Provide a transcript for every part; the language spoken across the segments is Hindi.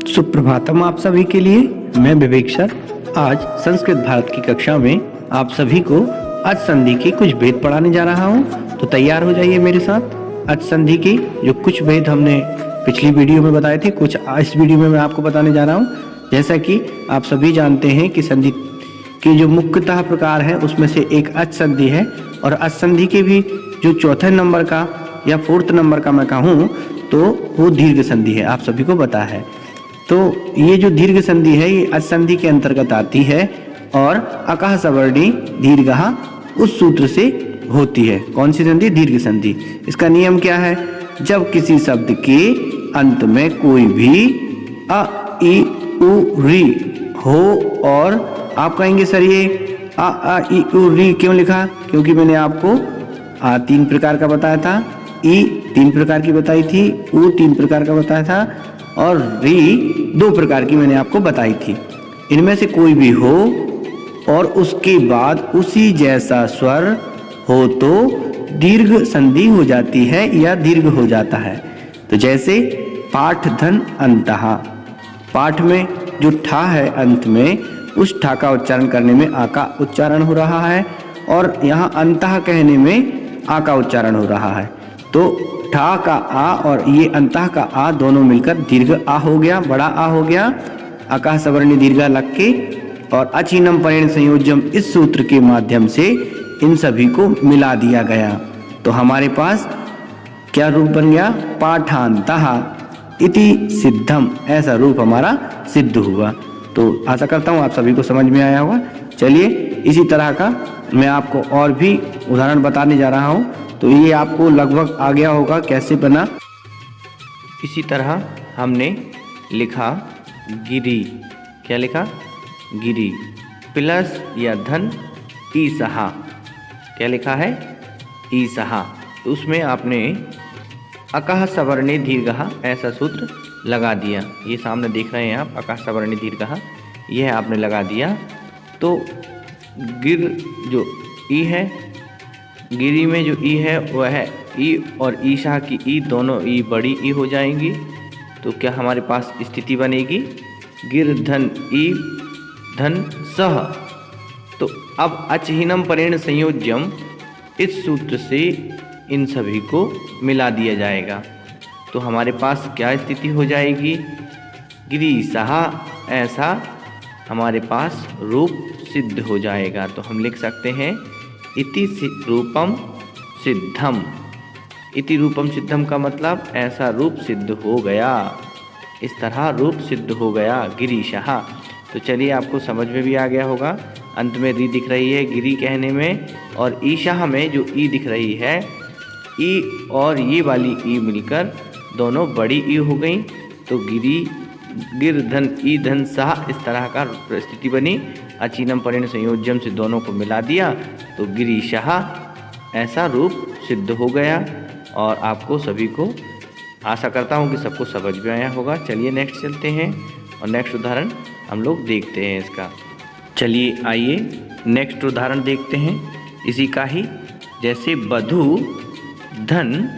सुप्रभातम आप सभी के लिए। मैं विवेक सर आज संस्कृत भारत की कक्षा में आप सभी को अच संधि के कुछ भेद पढ़ाने जा रहा हूं, तो तैयार हो जाइए मेरे साथ। अच संधि के जो कुछ भेद हमने पिछली वीडियो में बताए थे, कुछ इस वीडियो में मैं आपको बताने जा रहा हूं। जैसा कि आप सभी जानते हैं कि संधि के जो मुख्यतः प्रकार है उसमें से एक अच संधि है, और अच संधि के भी जो चौथे नंबर का या फोर्थ नंबर का मैं कहूँ तो वो दीर्घ संधि है, आप सभी को पता है। तो ये जो दीर्घ संधि है ये अच संधि के अंतर्गत आती है और अकह सवर्णी दीर्घः उस सूत्र से होती है। कौन सी संधि? दीर्घ संधि। इसका नियम क्या है? जब किसी शब्द के अंत में कोई भी अ इ उ री हो, और आप कहेंगे सर ये अ इ उ री क्यों लिखा? क्योंकि मैंने आपको आ 3 प्रकार का बताया था, ई 3 प्रकार की बताई थी, उ 3 प्रकार का बताया था, और री 2 प्रकार की मैंने आपको बताई थी। इनमें से कोई भी हो और उसके बाद उसी जैसा स्वर हो तो दीर्घ संधि हो जाती है या दीर्घ हो जाता है। तो जैसे पाठ धन अंतः, पाठ में जो ठा है अंत में, उस ठा का उच्चारण करने में आ का उच्चारण हो रहा है, और यहाँ अंतः कहने में आ का उच्चारण हो रहा है। तो ठा का आ और ये अंतः का आ दोनों मिलकर दीर्घ आ हो गया, बड़ा आ हो गया। अकह सवर्णी दीर्घ लग के और अचीनम परेण संयोज्यम इस सूत्र के माध्यम से इन सभी को मिला दिया गया। तो हमारे पास क्या रूप बन गया? पाठांतः इति सिद्धम, ऐसा रूप हमारा सिद्ध हुआ। तो आशा करता हूँ आप सभी को समझ में आया होगा। चलिए इसी तरह का मैं आपको और भी उदाहरण बताने जा रहा हूँ, तो ये आपको लगभग आ गया होगा कैसे बना। इसी तरह हमने लिखा गिरी। क्या लिखा? गिरी प्लस या धन ईसहा। क्या लिखा है? ईसहा। तो उसमें आपने अकह सवर्णे दीर्घः ऐसा सूत्र लगा दिया। ये सामने देख रहे हैं आप, अकह सवर्णे दीर्घः, यह आपने लगा दिया। तो गिर जो ई है, गिरी में जो ई है वह है ई, और ईशा की ई दोनों ई बड़ी ई हो जाएंगी। तो क्या हमारे पास स्थिति बनेगी? गिर धन ई धन सह। तो अब अचहीनम परेण संयोज्यम इस सूत्र से इन सभी को मिला दिया जाएगा। तो हमारे पास क्या स्थिति हो जाएगी? गिरी सहा, ऐसा हमारे पास रूप सिद्ध हो जाएगा। तो हम लिख सकते हैं इति रूपम सिद्धम। इति रूपम सिद्धम का मतलब ऐसा रूप सिद्ध हो गया, इस तरह रूप सिद्ध हो गया गिरीशः। तो चलिए आपको समझ में भी आ गया होगा। अंत में री दिख रही है गिरी कहने में, और ईशाह में जो ई दिख रही है, ई और ये वाली ई मिलकर दोनों बड़ी ई हो गई। तो गिरी गिर धन ई धन सह, इस तरह का स्थिति बनी। अचीनम परेण संयोज्यम से दोनों को मिला दिया तो गिरीशः ऐसा रूप सिद्ध हो गया। और आपको सभी को आशा करता हूँ कि सबको समझ में आया होगा। चलिए नेक्स्ट चलते हैं और नेक्स्ट उदाहरण हम लोग देखते हैं इसका। चलिए आइए नेक्स्ट उदाहरण देखते हैं इसी का ही। जैसे बधू धन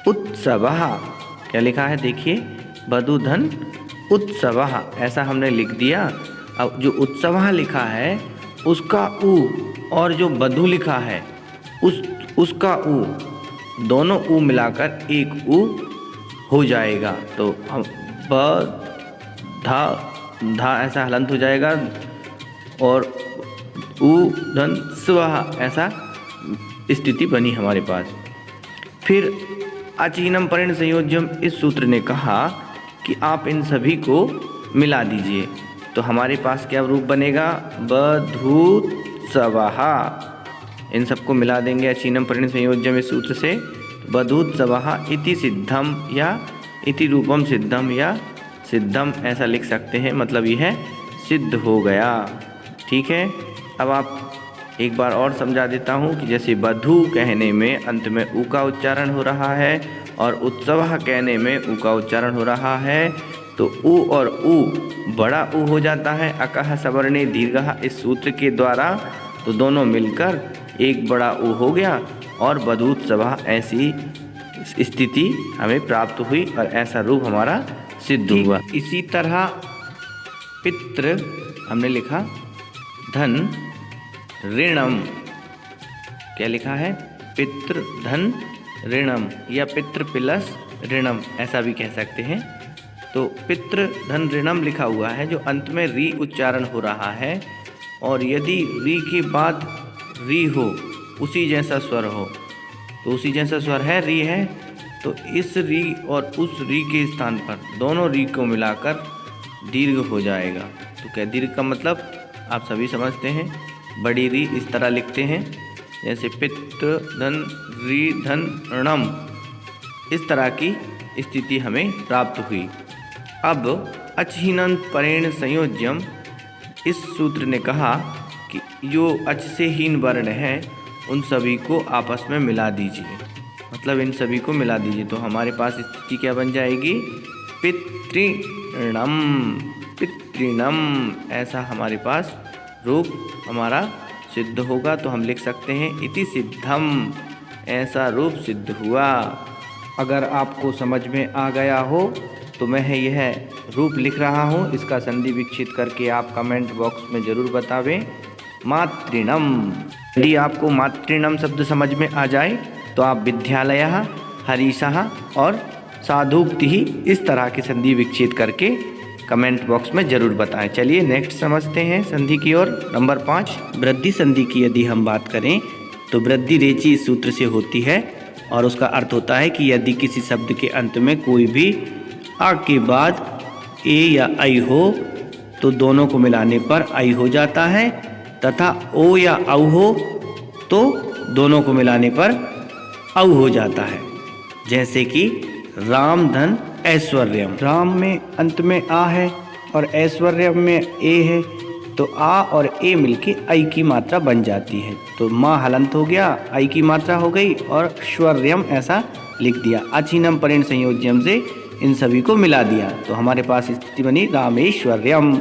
उत्सवः। क्या लिखा है? देखिए बधू धन उत्सवः, ऐसा हमने लिख दिया। अब जो उत्सवः लिखा है उसका उ और जो बधू लिखा है उसका उ, दोनों उ मिलाकर एक उ हो जाएगा। तो हम ब धा ऐसा हलंत हो जाएगा, और उ धन स्वः ऐसा स्थिति बनी हमारे पास। फिर अचीनम परेण संयोज्यम इस सूत्र ने कहा कि आप इन सभी को मिला दीजिए। तो हमारे पास क्या रूप बनेगा? बधूत्सवः। इन सबको मिला देंगे अचीनम परेण संयोज्यम इस सूत्र से। बधूत्सवः इति सिद्धम या इति रूपम सिद्धम या सिद्धम ऐसा लिख सकते हैं, मतलब यह सिद्ध हो गया। ठीक है। अब आप एक बार और समझा देता हूँ कि जैसे बधू कहने में अंत में उ का उच्चारण हो रहा है, और उत्सवः कहने में उ का उच्चारण हो रहा है, तो उ और उ बड़ा उ हो जाता है अकह सवर्णे दीर्घः इस सूत्र के द्वारा। तो दोनों मिलकर एक बड़ा उ हो गया, और बधूत्सवः ऐसी स्थिति हमें प्राप्त हुई और ऐसा रूप हमारा सिद्ध हुआ। इसी तरह पितृ हमने लिखा धन ऋणम, क्या लिखा है, पितृ धन ऋणम या पितृ प्लस ऋणम ऐसा भी कह सकते हैं। तो पितृ धन ऋणम लिखा हुआ है, जो अंत में री उच्चारण हो रहा है, और यदि री के बाद री हो, उसी जैसा स्वर हो, तो उसी जैसा स्वर है, री है, तो इस री और उस री के स्थान पर दोनों री को मिलाकर दीर्घ हो जाएगा। तो क्या दीर्घ का मतलब आप सभी समझते हैं, बड़ी री इस तरह लिखते हैं, जैसे पितृ धन री धन ऋणम, इस तरह की स्थिति हमें प्राप्त हुई। अब अचहीनंत परेण संयोज्यम, इस सूत्र ने कहा कि जो अच से हीन वर्ण है उन सभी को आपस में मिला दीजिए, मतलब इन सभी को मिला दीजिए। तो हमारे पास स्थिति क्या बन जाएगी, पितृणम, पितृणम ऐसा हमारे पास रूप हमारा सिद्ध होगा। तो हम लिख सकते हैं इति सिद्धम, ऐसा रूप सिद्ध हुआ। अगर आपको समझ में आ गया हो तो मैं यह रूप लिख रहा हूँ, इसका संधि विकसित करके आप कमेंट बॉक्स में ज़रूर बतावें। मातृणम, यदि आपको मातृणम शब्द समझ में आ जाए तो आप विद्यालयः, हरीशः और साधुक्ति ही इस तरह की संधि विकसित करके कमेंट बॉक्स में ज़रूर बताएं। चलिए नेक्स्ट समझते हैं संधि की ओर। नंबर 5, वृद्धि संधि की यदि हम बात करें तो वृद्धि रेची इस सूत्र से होती है, और उसका अर्थ होता है कि यदि किसी शब्द के अंत में कोई भी आ के बाद ए या आई हो तो दोनों को मिलाने पर आई हो जाता है, तथा ओ या औ हो तो दोनों को मिलाने पर औ हो जाता है। जैसे कि राम धन ऐश्वर्यम, राम में अंत में आ है और ऐश्वर्यम में ए है, तो आ और ए मिलके आई की मात्रा बन जाती है। तो माँ हलंत हो गया, आई की मात्रा हो गई और श्वर्यम ऐसा लिख दिया। अचीनम परेण संयोज्यम से इन सभी को मिला दिया, तो हमारे पास स्थिति बनी रामेश्वर्यम।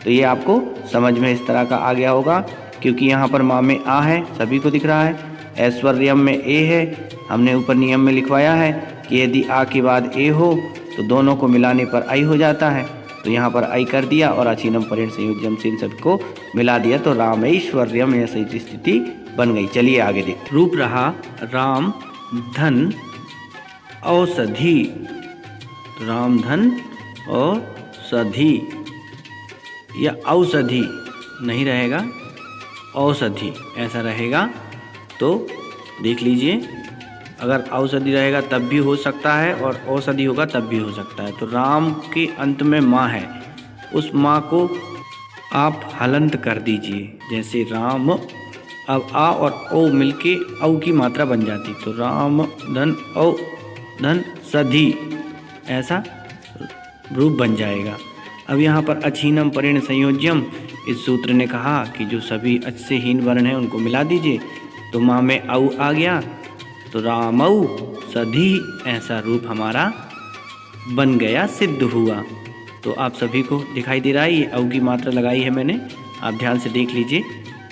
तो ये आपको समझ में इस तरह का आ गया होगा, क्योंकि यहाँ पर माँ में आ है, सभी को दिख रहा है, ऐश्वर्यम में ए है, हमने ऊपर नियम में लिखवाया है कि यदि आ के बाद ए हो तो दोनों को मिलाने पर आई हो जाता है। तो यहाँ पर आई कर दिया और अचीनम परेण संयोज्यम से इन सबको मिला दिया, तो रामेश्वर्यम ऐसी स्थिति बन गई। चलिए आगे देखते। रूप रहा राम धन औषधि, राम धन औषधि या औषधि नहीं रहेगा, औषधि ऐसा रहेगा। तो देख लीजिए, अगर औषधि रहेगा तब भी हो सकता है और औषधि होगा तब भी हो सकता है। तो राम के अंत में माँ है, उस माँ को आप हलंत कर दीजिए, जैसे राम, अब आ और ओ मिलके औ की मात्रा बन जाती, तो राम धन औ धन सधि ऐसा रूप बन जाएगा। अब यहाँ पर अचहीनम परेण संयोज्यम, इस सूत्र ने कहा कि जो सभी अच से हीन वर्ण हैं उनको मिला दीजिए, तो माँ में औ आ गया, तो रामौ सधि ऐसा रूप हमारा बन गया, सिद्ध हुआ। तो आप सभी को दिखाई दे रहा है, ये औ की मात्रा लगाई है मैंने, आप ध्यान से देख लीजिए।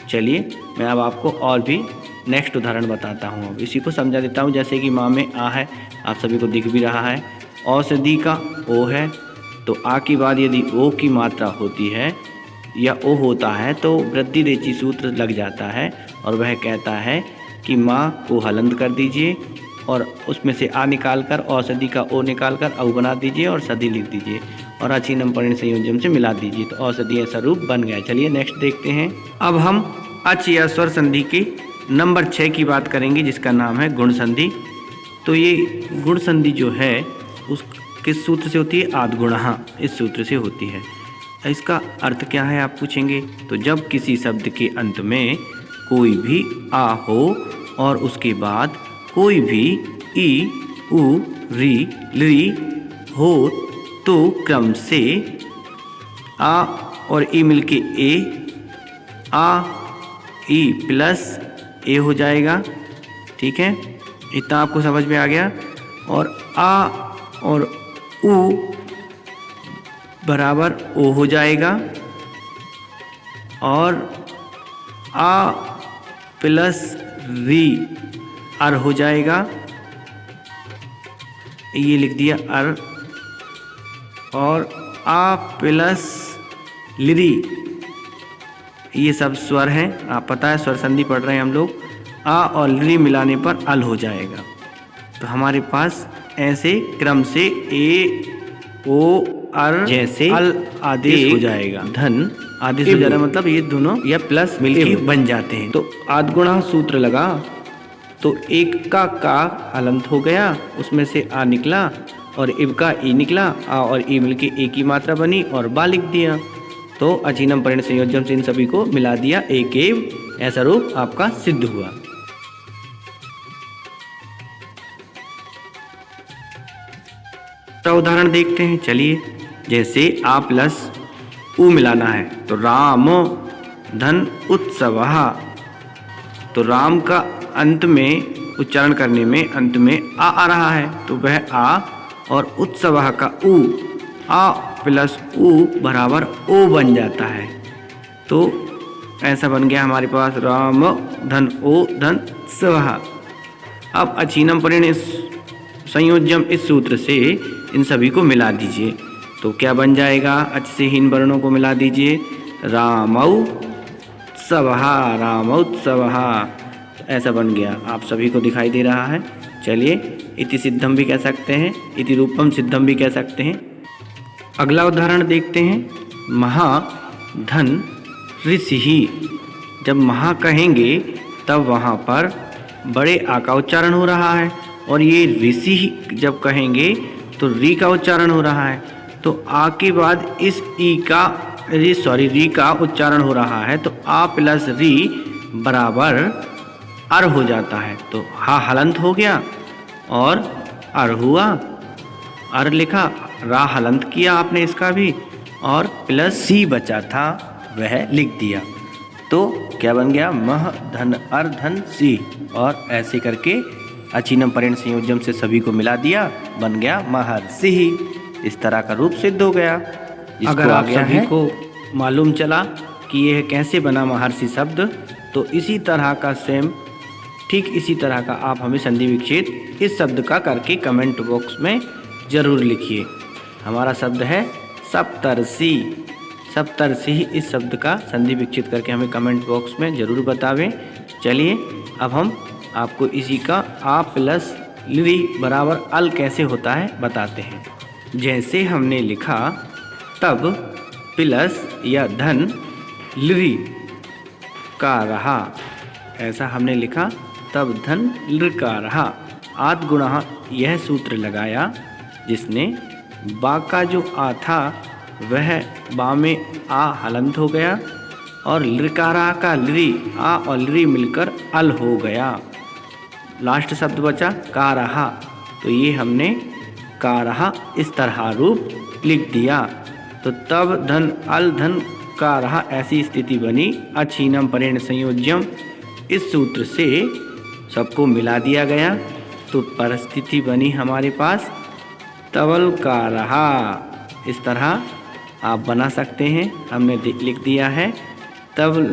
चलिए मैं अब आपको और भी नेक्स्ट उदाहरण बताता हूँ, अब इसी को समझा देता हूँ। जैसे कि माँ में आ है, आप सभी को दिख भी रहा है, औषधि का ओ है, तो आ के बाद यदि ओ की मात्रा होती है या ओ होता है तो वृद्धि रेची सूत्र लग जाता है, और वह कहता है कि माँ को हलंत कर दीजिए और उसमें से आ निकाल कर औषधि का ओ निकाल कर औ बना दीजिए और सधि लिख दीजिए और अचीनम परेण संयोजन से मिला दीजिए, तो औषधि ऐसा रूप बन गया। चलिए नेक्स्ट देखते हैं। अब हम अच या स्वर संधि के नंबर 6 की बात करेंगे, जिसका नाम है गुण संधि। तो ये गुण संधि जो है उस किस सूत्र से होती है, आद्गुणः इस सूत्र से होती है। इसका अर्थ क्या है आप पूछेंगे, तो जब किसी शब्द के अंत में कोई भी आ हो और उसके बाद कोई भी ई उ री ली हो तो क्रम से आ और ई मिलके ए, आ ई प्लस ए हो जाएगा। ठीक है, इतना आपको समझ में आ गया। और आ और उ बराबर ओ हो जाएगा और आ प्लस री अर हो जाएगा, ये लिख दिया अर। और आ प्लस लिरी, ये सब स्वर हैं, आप पता है स्वर संधि पढ़ रहे हैं हम लोग। आ और लिरी मिलाने पर अल हो जाएगा। तो हमारे पास ऐसे क्रम से ए ओ अर जैसे अल आदेश हो जाएगा, धन आदेश हो जाएगा, मतलब ये दोनों या प्लस मिलकर बन जाते हैं। तो आद्गुणा सूत्र लगा, तो एक का हलंत हो गया, उसमें से आ निकला और इब का ई निकला, आ और ई मिलके एक ही मात्रा बनी और बा लिख दिया। तो अचीनम परिण संयोजन से इन सभी को मिला दिया, एक एव, ऐसा रूप आपका सिद्ध हुआ। उदाहरण देखते हैं, चलिए। जैसे आ प्लस उ मिलाना है, तो राम धन उत्सवः, तो राम का अंत में उच्चारण करने में अंत में आ रहा है, तो वह आ और उत्सवः का उ, आ प्लस उ बराबर ओ बन जाता है। तो ऐसा बन गया हमारे पास राम धन ओ धन स्वः। अब अचीनम परिण संयोजम इस सूत्र से इन सभी को मिला दीजिए, तो क्या बन जाएगा? अच से हीन वर्णों को मिला दीजिए, रामौ स्वः, रामौ स्वः, ऐसा बन गया, आप सभी को दिखाई दे रहा है। चलिए, इति सिद्धम भी कह सकते हैं, इति रूपम सिद्धम भी कह सकते हैं। अगला उदाहरण देखते हैं, महा धन ऋषि। जब महा कहेंगे तब वहाँ पर बड़े आ का उच्चारण हो रहा है, और ये ऋषि जब कहेंगे तो री का उच्चारण हो रहा है। तो आ के बाद इस री का उच्चारण हो रहा है, तो आ प्लस री बराबर अर हो जाता है। तो हा हलंत हो गया और अर हुआ, अर लिखा, रा हलंत किया आपने इसका भी, और प्लस सी बचा था वह लिख दिया। तो क्या बन गया? मह धन अर धन सी, और ऐसे करके अचीनम परिण संयोजम से सभी को मिला दिया, बन गया महर्षि। इस तरह का रूप सिद्ध हो गया। अगर आप सभी को मालूम चला कि यह कैसे बना महर्षि शब्द, तो इसी तरह का सेम, ठीक इसी तरह का आप हमें संधि विच्छेद इस शब्द का करके कमेंट बॉक्स में ज़रूर लिखिए। हमारा शब्द है सप्तर्षि। सप्तर्षि इस शब्द का संधि विच्छेद करके हमें कमेंट बॉक्स में ज़रूर बतावें। चलिए, अब हम आपको इसी का आ प्लस लिरी बराबर अल कैसे होता है बताते हैं। जैसे हमने लिखा तब प्लस या धन लिरी का रहा, ऐसा हमने लिखा, तब धन लिर का रहा। आद्गुणः यह सूत्र लगाया जिसने बा का जो आ था वह बा में आ हलंत हो गया, और लिरकारा का लिरी, आ और लिरी मिलकर अल हो गया। लास्ट शब्द बचा का रहा, तो ये हमने का रहा इस तरह रूप लिख दिया। तो तब धन अल धन का रहा, ऐसी स्थिति बनी। अचीनम परिण संयोजम इस सूत्र से सबको मिला दिया गया, तो परिस्थिति बनी हमारे पास तवल का रहा। इस तरह आप बना सकते हैं, हमने लिख दिया है तवल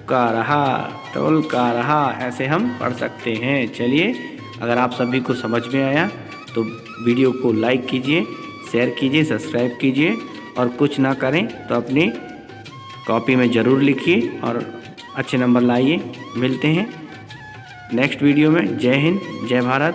का रहा, तवल का रहा, ऐसे हम पढ़ सकते हैं। चलिए, अगर आप सभी को समझ में आया तो वीडियो को लाइक कीजिए, शेयर कीजिए, सब्सक्राइब कीजिए, और कुछ ना करें तो अपनी कॉपी में ज़रूर लिखिए और अच्छे नंबर लाइए। मिलते हैं नेक्स्ट वीडियो में। जय हिंद, जय भारत।